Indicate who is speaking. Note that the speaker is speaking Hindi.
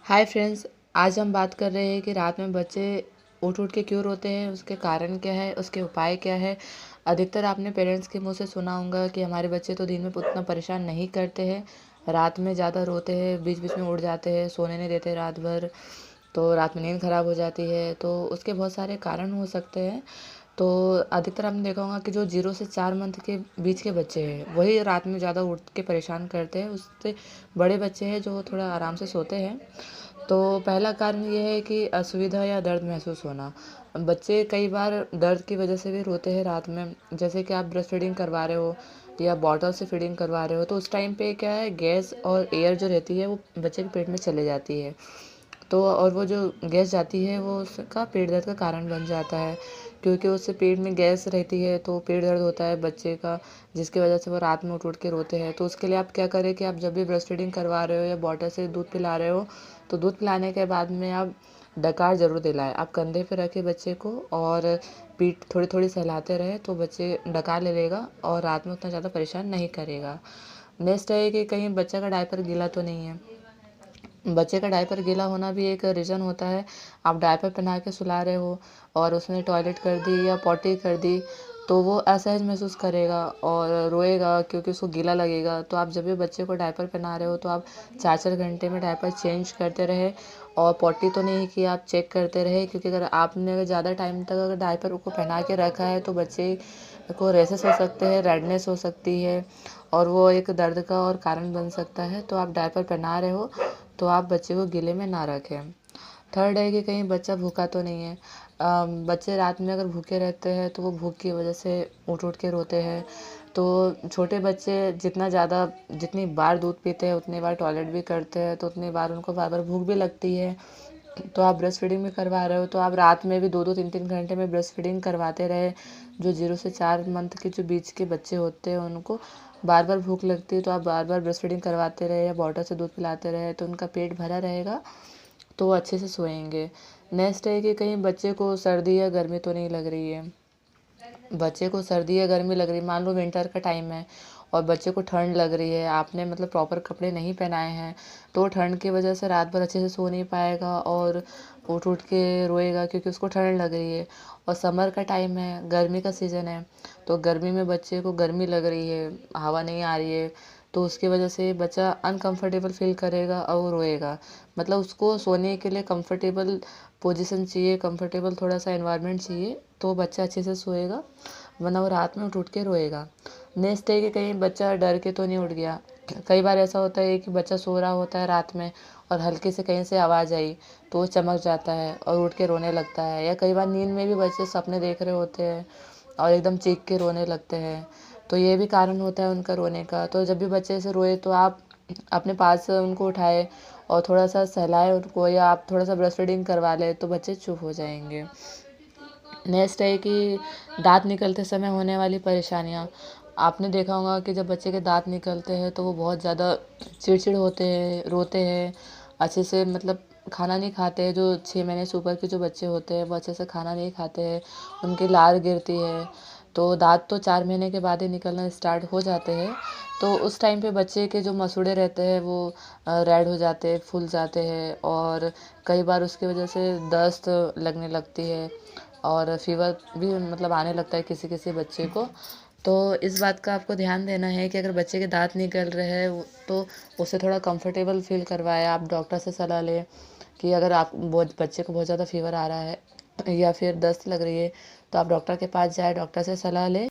Speaker 1: Hi friends. आज हम बात कर रहे हैं कि रात में बच्चे उठ उठ के क्यों रोते हैं, उसके कारण क्या है, उसके उपाय क्या है। अधिकतर आपने पेरेंट्स के मुंह से सुना होगा कि हमारे बच्चे तो दिन में उतना परेशान नहीं करते हैं, रात में ज़्यादा रोते हैं, बीच बीच में उठ जाते हैं, सोने नहीं देते रात भर, तो रात में नींद ख़राब हो जाती है। तो उसके बहुत सारे कारण हो सकते हैं। तो अधिकतर आपने देखा होगा कि जो 0 से 4 मंथ के बीच के बच्चे हैं वही रात में ज़्यादा उठ के परेशान करते हैं। उससे बड़े बच्चे हैं जो थोड़ा आराम से सोते हैं। तो पहला कारण ये है कि असुविधा या दर्द महसूस होना। बच्चे कई बार दर्द की वजह से भी रोते हैं रात में। जैसे कि आप ब्रेस्ट फीडिंग करवा रहे हो या बॉटल से फीडिंग करवा रहे हो, तो उस टाइम पे क्या है, गैस और एयर जो रहती है वो बच्चे के पेट में चले जाती है। तो और वो जो गैस जाती है वो उसका पेट दर्द का कारण बन जाता है, क्योंकि उससे पेट में गैस रहती है तो पेट दर्द होता है बच्चे का, जिसकी वजह से वो रात में उठ उठ के रोते हैं। तो उसके लिए आप क्या करें कि आप जब भी ब्रेस्ट फीडिंग करवा रहे हो या बॉटल से दूध पिला रहे हो, तो दूध पिलाने के बाद में आप डकार ज़रूर दिलाएं। आप कंधे पे रखें बच्चे को और पीठ थोड़ी थोड़ी सहलाते रहे तो बच्चे डकार ले लेगा और रात में उतना ज़्यादा परेशान नहीं करेगा। नेक्स्ट है कि कहीं बच्चे का डायपर गीला तो नहीं है। बच्चे का डायपर गीला होना भी एक रीज़न होता है। आप डायपर पहना के सुला रहे हो और उसने टॉयलेट कर दी या पॉटी कर दी, तो वो असहज महसूस करेगा और रोएगा क्योंकि उसको गीला लगेगा। तो आप जब भी बच्चे को डायपर पहना रहे हो तो आप 4-4 घंटे में डायपर चेंज करते रहे और पॉटी तो नहीं कि आप चेक करते रहे, क्योंकि अगर ज़्यादा टाइम तक अगर डायपर को पहना के रखा है तो बच्चे को रेसेस हो सकते हैं, रेडनेस हो सकती है और वो एक दर्द का और कारण बन सकता है। तो आप डायपर पहना रहे हो तो आप बच्चे को गीले में ना रखें। थर्ड है कि कहीं बच्चा भूखा तो नहीं है। बच्चे रात में अगर भूखे रहते हैं तो वो भूख की वजह से उठ उठ के रोते हैं। तो छोटे बच्चे जितनी बार दूध पीते हैं उतनी बार टॉयलेट भी करते हैं, तो उतनी बार उनको बार बार भूख भी लगती है। तो आप ब्रेस्ट फीडिंग भी करवा रहे हो तो आप रात में भी 2-2 3-3 घंटे में ब्रेस्ट फीडिंग करवाते रहे। जो 0 से 4 मंथ के जो बीच के बच्चे होते हैं उनको बार बार भूख लगती है, तो आप बार बार ब्रेस्ट फीडिंग करवाते रहे या बॉटल से दूध पिलाते रहे, तो उनका पेट भरा रहेगा तो वो अच्छे से सोएंगे। नेक्स्ट है कि कहीं बच्चे को सर्दी या गर्मी तो नहीं लग रही है। बच्चे को सर्दी या गर्मी लग रही है, मान लो विंटर का टाइम है और बच्चे को ठंड लग रही है, आपने मतलब प्रॉपर कपड़े नहीं पहनाए हैं, तो ठंड की वजह से रात भर अच्छे से सो नहीं पाएगा और उठ उठ के रोएगा क्योंकि उसको ठंड लग रही है। और समर का टाइम है, गर्मी का सीज़न है, तो गर्मी में बच्चे को गर्मी लग रही है, हवा नहीं आ रही है, तो उसकी वजह से बच्चा अनकंफर्टेबल फील करेगा और वो रोएगा। मतलब उसको सोने के लिए कंफर्टेबल पोजीशन चाहिए, कंफर्टेबल थोड़ा सा एनवायरनमेंट चाहिए, तो बच्चा अच्छे से सोएगा, वरना वो रात में उठ उठ के रोएगा। नेक्स्ट है कि कहीं बच्चा डर के तो नहीं उठ गया। कई बार ऐसा होता है कि बच्चा सो रहा होता है रात में और हल्की से कहीं से आवाज़ आई तो वो चमक जाता है और उठ के रोने लगता है। या कई बार नींद में भी बच्चे सपने देख रहे होते हैं और एकदम चीख के रोने लगते हैं, तो ये भी कारण होता है उनका रोने का। तो जब भी बच्चे ऐसे रोए तो आप अपने पास से उनको उठाए और थोड़ा सा सहलाए उनको, या आप थोड़ा सा ब्रेस्ट फीडिंग करवा लें तो बच्चे चुप हो जाएंगे। नेक्स्ट है कि दांत निकलते समय होने वाली परेशानियाँ। आपने देखा होगा कि जब बच्चे के दांत निकलते हैं तो वो बहुत ज़्यादा चिड़चिड़ होते हैं, रोते हैं, अच्छे से मतलब खाना नहीं खाते हैं। जो 6 महीने से ऊपर के जो बच्चे होते हैं वो अच्छे से खाना नहीं खाते हैं, उनकी लार गिरती है। तो दांत तो 4 महीने के बाद ही निकलना स्टार्ट हो जाते हैं। तो उस टाइम पे बच्चे के जो मसूड़े रहते हैं वो रेड हो जाते हैं, फूल जाते हैं और कई बार उसकी वजह से दस्त लगने लगती है और फ़ीवर भी मतलब आने लगता है किसी किसी बच्चे को। तो इस बात का आपको ध्यान देना है कि अगर बच्चे के दांत निकल रहे हैं तो उसे थोड़ा कंफर्टेबल फील करवाएं। आप डॉक्टर से सलाह लें कि अगर आप बहुत बच्चे को बहुत ज़्यादा फ़ीवर आ रहा है या फिर दस्त लग रही है तो आप डॉक्टर के पास जाए, डॉक्टर से सलाह लें।